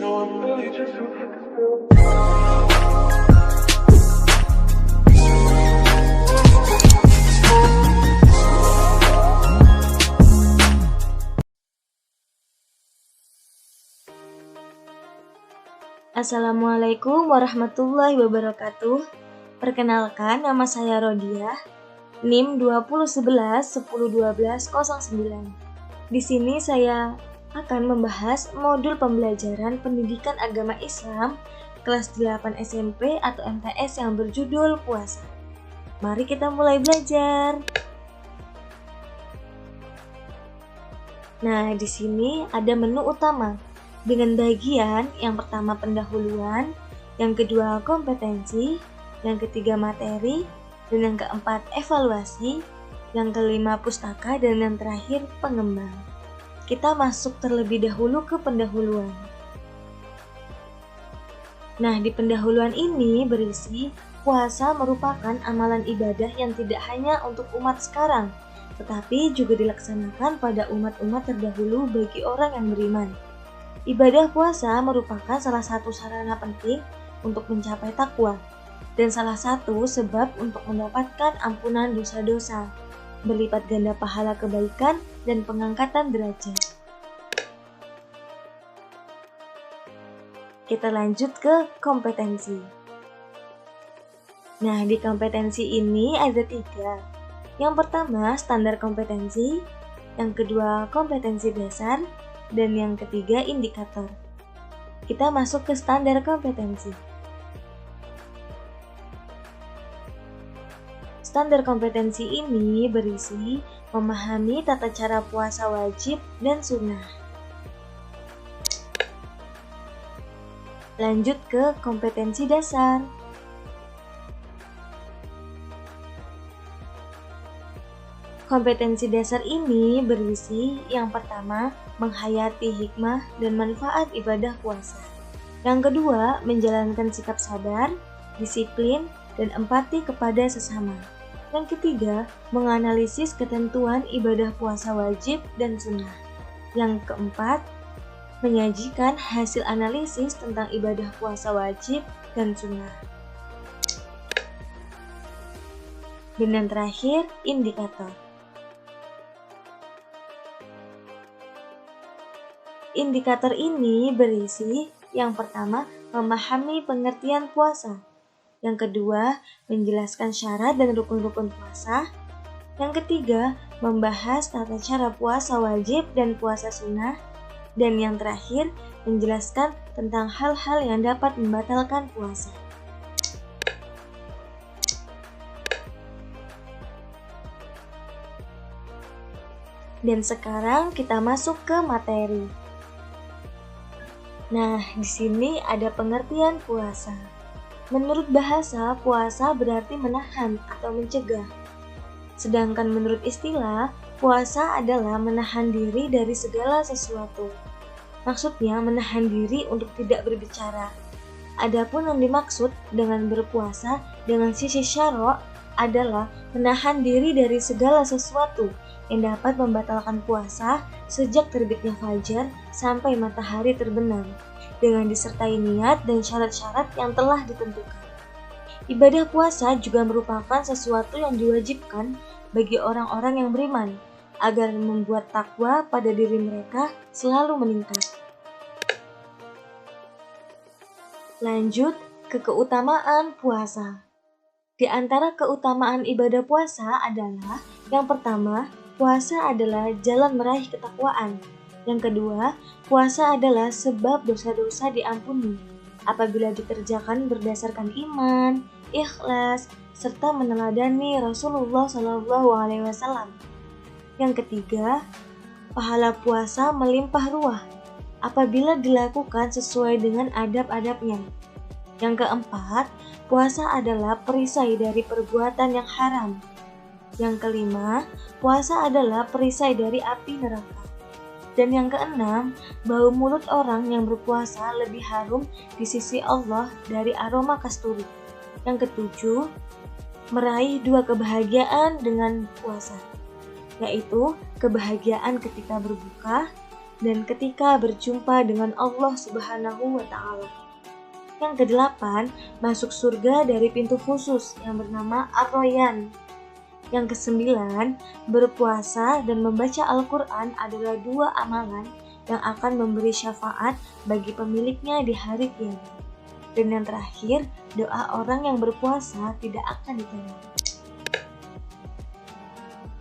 Assalamualaikum warahmatullahi wabarakatuh. Perkenalkan, nama saya Rodiah, NIM 2011-1012-09. Di sini saya akan membahas modul pembelajaran pendidikan agama Islam kelas 8 SMP atau MTS yang berjudul puasa. Mari kita mulai belajar. Nah, di sini ada menu utama dengan bagian yang pertama pendahuluan, yang kedua kompetensi, yang ketiga materi, dan yang keempat evaluasi, yang kelima pustaka, dan yang terakhir pengembang. Kita masuk terlebih dahulu ke pendahuluan. Nah, di pendahuluan ini berisi puasa merupakan amalan ibadah yang tidak hanya untuk umat sekarang, tetapi juga dilaksanakan pada umat-umat terdahulu bagi orang yang beriman. Ibadah puasa merupakan salah satu sarana penting untuk mencapai takwa dan salah satu sebab untuk mendapatkan ampunan dosa-dosa, berlipat ganda pahala kebaikan dan pengangkatan derajat. Kita lanjut ke kompetensi. Nah, di kompetensi ini ada 3. Yang pertama standar kompetensi, yang kedua kompetensi dasar, dan yang ketiga indikator. Kita masuk ke standar kompetensi. Standar kompetensi ini berisi memahami tata cara puasa wajib dan sunnah. Lanjut ke kompetensi dasar. Kompetensi dasar ini berisi yang pertama, menghayati hikmah dan manfaat ibadah puasa. Yang kedua, menjalankan sikap sabar, disiplin, dan empati kepada sesama. Yang ketiga, menganalisis ketentuan ibadah puasa wajib dan sunnah. Yang keempat, menyajikan hasil analisis tentang ibadah puasa wajib dan sunnah. Dan yang terakhir, indikator. Indikator ini berisi yang pertama, memahami pengertian puasa. Yang kedua, menjelaskan syarat dan rukun-rukun puasa. Yang ketiga, membahas tata cara puasa wajib dan puasa sunnah. Dan yang terakhir, menjelaskan tentang hal-hal yang dapat membatalkan puasa. Dan sekarang kita masuk ke materi. Nah, di sini ada pengertian puasa. Menurut bahasa, puasa berarti menahan atau mencegah. Sedangkan menurut istilah, puasa adalah menahan diri dari segala sesuatu. Maksudnya menahan diri untuk tidak berbicara. Adapun yang dimaksud dengan berpuasa dengan sisi syara' adalah menahan diri dari segala sesuatu yang dapat membatalkan puasa sejak terbitnya fajar sampai matahari terbenam, dengan disertai niat dan syarat-syarat yang telah ditentukan. Ibadah puasa juga merupakan sesuatu yang diwajibkan bagi orang-orang yang beriman, agar membuat takwa pada diri mereka selalu meningkat. Lanjut ke keutamaan puasa. Di antara keutamaan ibadah puasa adalah yang pertama, puasa adalah jalan meraih ketakwaan. Yang kedua, puasa adalah sebab dosa-dosa diampuni apabila dikerjakan berdasarkan iman, ikhlas, serta meneladani Rasulullah SAW. Yang ketiga, pahala puasa melimpah ruah apabila dilakukan sesuai dengan adab-adabnya. Yang keempat, puasa adalah perisai dari perbuatan yang haram. Yang kelima, puasa adalah perisai dari api neraka. Dan yang keenam, bau mulut orang yang berpuasa lebih harum di sisi Allah dari aroma kasturi. Yang ketujuh, meraih 2 kebahagiaan dengan puasa, yaitu kebahagiaan ketika berbuka dan ketika berjumpa dengan Allah Subhanahu wa Ta'ala. Yang kedelapan, masuk surga dari pintu khusus yang bernama Ar-Rayyan. Yang kesembilan, berpuasa dan membaca Al-Quran adalah dua amalan yang akan memberi syafaat bagi pemiliknya di hari kiamat. Dan yang terakhir, doa orang yang berpuasa tidak akan ditolak.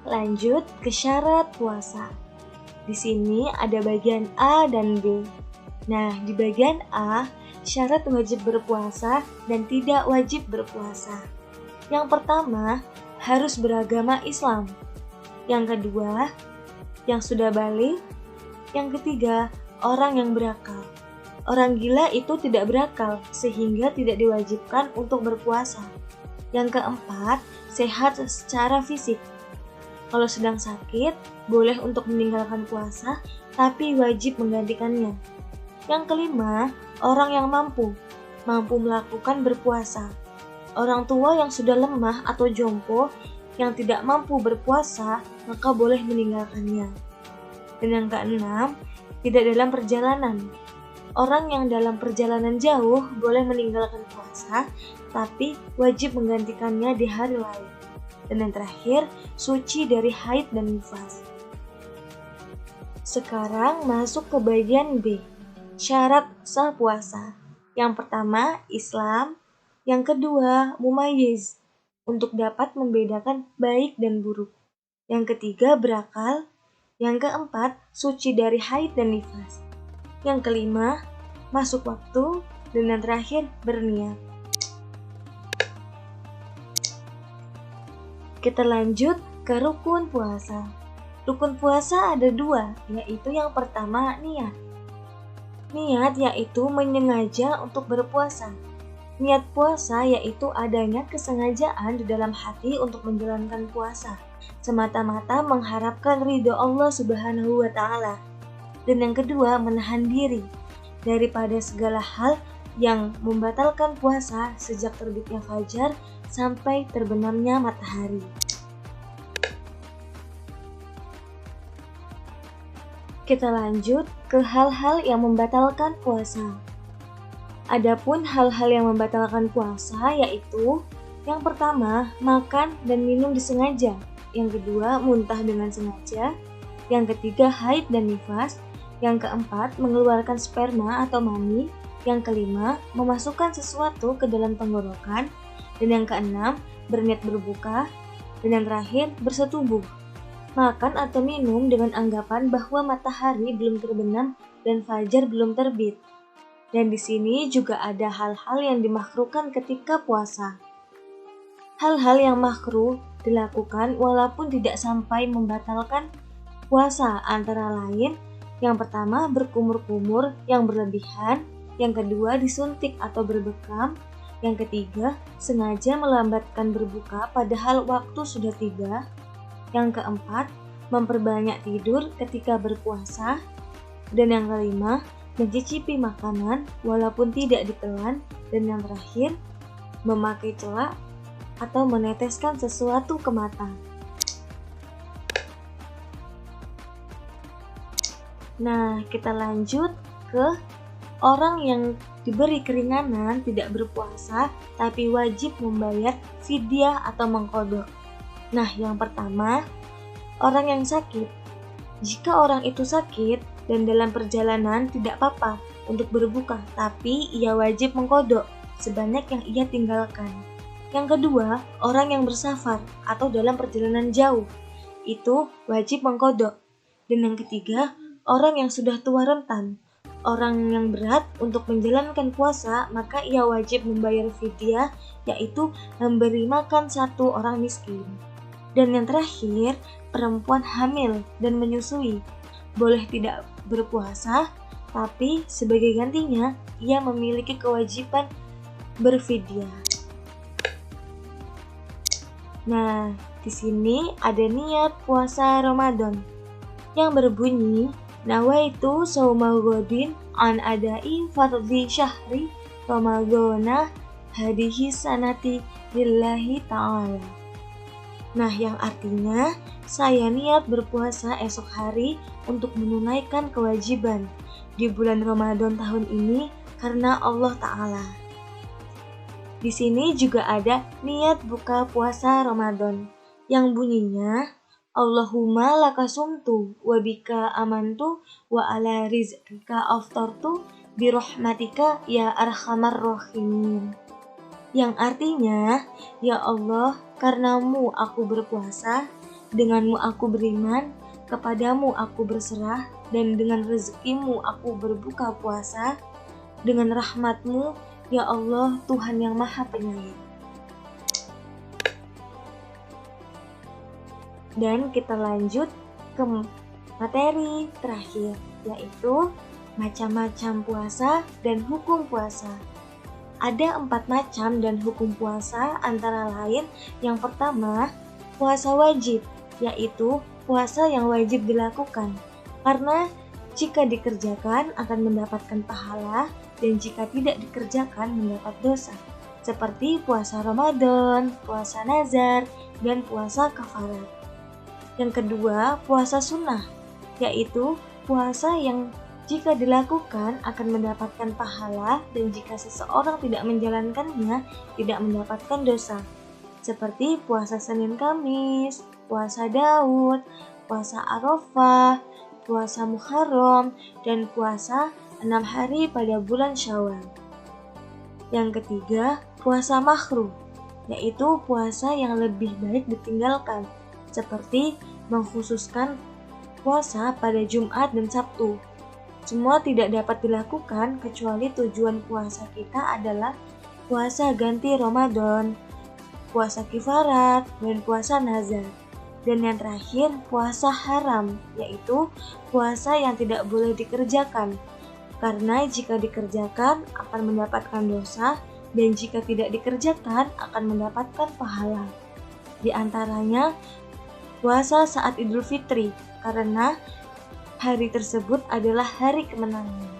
Lanjut ke syarat puasa. Di sini ada bagian A dan B. Nah, di bagian A, syarat wajib berpuasa dan tidak wajib berpuasa. Yang pertama, harus beragama Islam. Yang kedua, yang sudah balik. Yang ketiga, orang yang berakal. Orang gila itu tidak berakal, sehingga tidak diwajibkan untuk berpuasa. Yang keempat, sehat secara fisik. Kalau sedang sakit, boleh untuk meninggalkan puasa, tapi wajib menggantikannya. Yang kelima, orang yang mampu melakukan berpuasa. Orang tua yang sudah lemah atau jompo, yang tidak mampu berpuasa, maka boleh meninggalkannya. Dan yang keenam, tidak dalam perjalanan. Orang yang dalam perjalanan jauh boleh meninggalkan puasa, tapi wajib menggantikannya di hari lain. Dan yang terakhir, suci dari haid dan nifas. Sekarang masuk ke bagian B, syarat sah puasa. Yang pertama, Islam. Yang kedua, mumayyiz, untuk dapat membedakan baik dan buruk. Yang ketiga, berakal. Yang keempat, suci dari haid dan nifas. Yang kelima, masuk waktu. Dan yang terakhir, berniat. Kita lanjut ke rukun puasa. Rukun puasa ada dua, yaitu yang pertama, niat. Niat yaitu menyengaja untuk berpuasa. Niat puasa yaitu adanya kesengajaan di dalam hati untuk menjalankan puasa, semata-mata mengharapkan ridho Allah Subhanahu wa Ta'ala. Dan yang kedua, menahan diri daripada segala hal yang membatalkan puasa sejak terbitnya fajar sampai terbenamnya matahari. Kita lanjut ke hal-hal yang membatalkan puasa. Adapun hal-hal yang membatalkan puasa yaitu yang pertama, makan dan minum disengaja. Yang kedua, muntah dengan sengaja. Yang ketiga, haid dan nifas. Yang keempat, mengeluarkan sperma atau mani. Yang kelima, memasukkan sesuatu ke dalam tenggorokan. Dan yang keenam, berniat berbuka. Dan yang terakhir, bersetubuh. Makan atau minum dengan anggapan bahwa matahari belum terbenam dan fajar belum terbit. Dan di sini juga ada hal-hal yang dimakruhkan ketika puasa. Hal-hal yang makruh dilakukan walaupun tidak sampai membatalkan puasa, antara lain yang pertama, berkumur-kumur yang berlebihan. Yang kedua, disuntik atau berbekam. Yang ketiga, sengaja melambatkan berbuka padahal waktu sudah tiba. Yang keempat, memperbanyak tidur ketika berpuasa. Dan yang kelima, mencicipi makanan walaupun tidak ditelan. Dan yang terakhir, memakai celak atau meneteskan sesuatu ke mata. Nah, kita lanjut ke orang yang diberi keringanan tidak berpuasa tapi wajib membayar fidyah atau mengqadha. Nah, yang pertama, orang yang sakit. Jika orang itu sakit dan dalam perjalanan tidak apa-apa untuk berbuka, tapi ia wajib mengqadha sebanyak yang ia tinggalkan. Yang kedua, orang yang bersafar atau dalam perjalanan jauh, itu wajib mengqadha. Dan yang ketiga, orang yang sudah tua rentan, orang yang berat untuk menjalankan puasa, maka ia wajib membayar fidyah, yaitu memberi makan satu orang miskin. Dan yang terakhir, perempuan hamil dan menyusui boleh tidak berpuasa, tapi sebagai gantinya ia memiliki kewajiban berfidyah. Nah, di sini ada niat puasa Ramadan yang berbunyi nawaitu shauma ghadin an adai fardhi syahri ramadhana hadhihi sanati lillahi ta'ala. Nah, yang artinya saya niat berpuasa esok hari untuk menunaikan kewajiban di bulan Ramadan tahun ini karena Allah Ta'ala. Di sini juga ada niat buka puasa Ramadan yang bunyinya Allahumma laka sumtu wa bika amantu wa ala rizqika aftartu birahmatika ya arhamar rahimin. Yang artinya, ya Allah, karenamu aku berpuasa, denganmu aku beriman, kepadamu aku berserah, dan dengan rezekimu aku berbuka puasa, dengan rahmatmu, ya Allah, Tuhan yang maha penyayang. Dan kita lanjut ke materi terakhir, yaitu macam-macam puasa dan hukum puasa. Ada 4 macam dan hukum puasa, antara lain yang pertama, puasa wajib, yaitu puasa yang wajib dilakukan, karena jika dikerjakan akan mendapatkan pahala dan jika tidak dikerjakan mendapat dosa, seperti puasa Ramadan, puasa nazar, dan puasa kafarat. Yang kedua, puasa sunnah, yaitu puasa yang jika dilakukan akan mendapatkan pahala dan jika seseorang tidak menjalankannya tidak mendapatkan dosa, seperti puasa Senin Kamis, puasa Daud, puasa Arafah, puasa Muharram, dan puasa 6 hari pada bulan Syawal. Yang ketiga, puasa makruh, yaitu puasa yang lebih baik ditinggalkan, seperti mengkhususkan puasa pada Jumat dan Sabtu. Semua tidak dapat dilakukan kecuali tujuan puasa kita adalah puasa ganti Ramadan, puasa kifarat, dan puasa nazar. Dan yang terakhir, puasa haram, yaitu puasa yang tidak boleh dikerjakan, karena jika dikerjakan akan mendapatkan dosa, dan jika tidak dikerjakan akan mendapatkan pahala. Di antaranya, puasa saat Idul Fitri, karena hari tersebut adalah hari kemenangan.